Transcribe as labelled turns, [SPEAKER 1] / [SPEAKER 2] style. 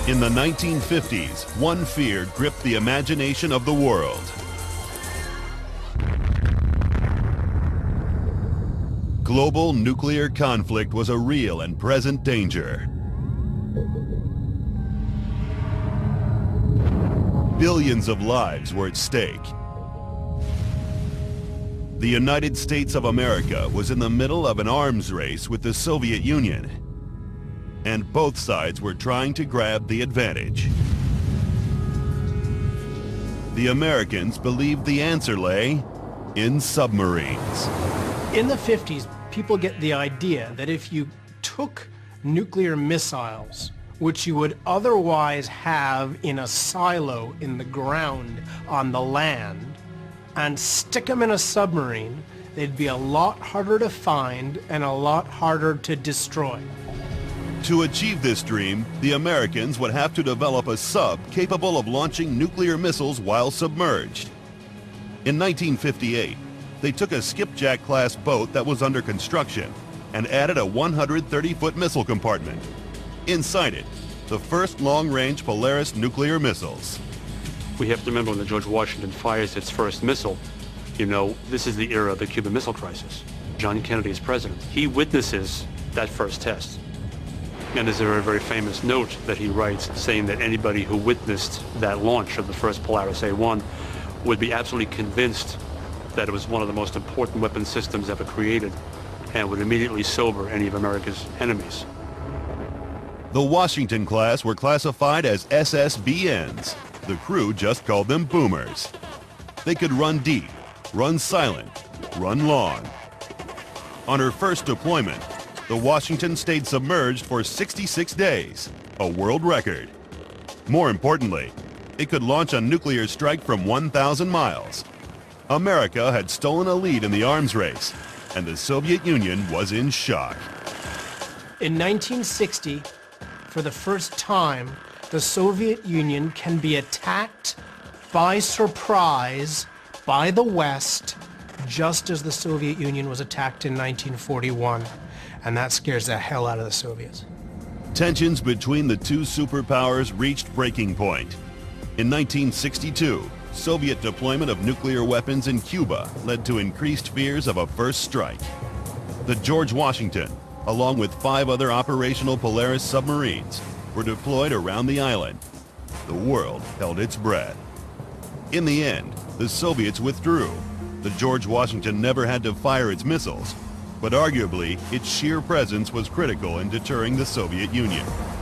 [SPEAKER 1] In the 1950s, one fear gripped the imagination of the world. Global nuclear conflict was a real and present danger. Billions of lives were at stake. The United States of America was in the middle of an arms race with the Soviet Union, and both sides were trying to grab the advantage. The Americans believed the answer lay in submarines.
[SPEAKER 2] In the 50s, people get the idea that if you took nuclear missiles, which you would otherwise have in a silo in the ground on the land, and stick them in a submarine, they'd be a lot harder to find and a lot harder to destroy.
[SPEAKER 1] To achieve this dream, the Americans would have to develop a sub capable of launching nuclear missiles while submerged. In 1958, they took a skipjack-class boat that was under construction and added a 130-foot missile compartment. Inside it, the first long-range Polaris nuclear missiles.
[SPEAKER 3] We have to remember when the George Washington fires its first missile, this is the era of the Cuban Missile Crisis. John Kennedy is president. He witnesses that first test. And there's a very, very famous note that he writes saying that anybody who witnessed that launch of the first Polaris A-1 would be absolutely convinced that it was one of the most important weapon systems ever created and would immediately sober any of America's enemies.
[SPEAKER 1] The Washington class were classified as SSBNs. The crew just called them boomers. They could run deep, run silent, run long. On her first deployment, the Washington stayed submerged for 66 days, a world record. More importantly, it could launch a nuclear strike from 1,000 miles. America had stolen a lead in the arms race, and the Soviet Union was in shock.
[SPEAKER 2] In 1960, for the first time, the Soviet Union can be attacked by surprise by the West, just as the Soviet Union was attacked in 1941. And that scares the hell out of the Soviets.
[SPEAKER 1] Tensions between the two superpowers reached breaking point. In 1962, Soviet deployment of nuclear weapons in Cuba led to increased fears of a first strike. The George Washington, along with 5 other operational Polaris submarines, were deployed around the island. The world held its breath. In the end, the Soviets withdrew. The George Washington never had to fire its missiles, but arguably its sheer presence was critical in deterring the Soviet Union.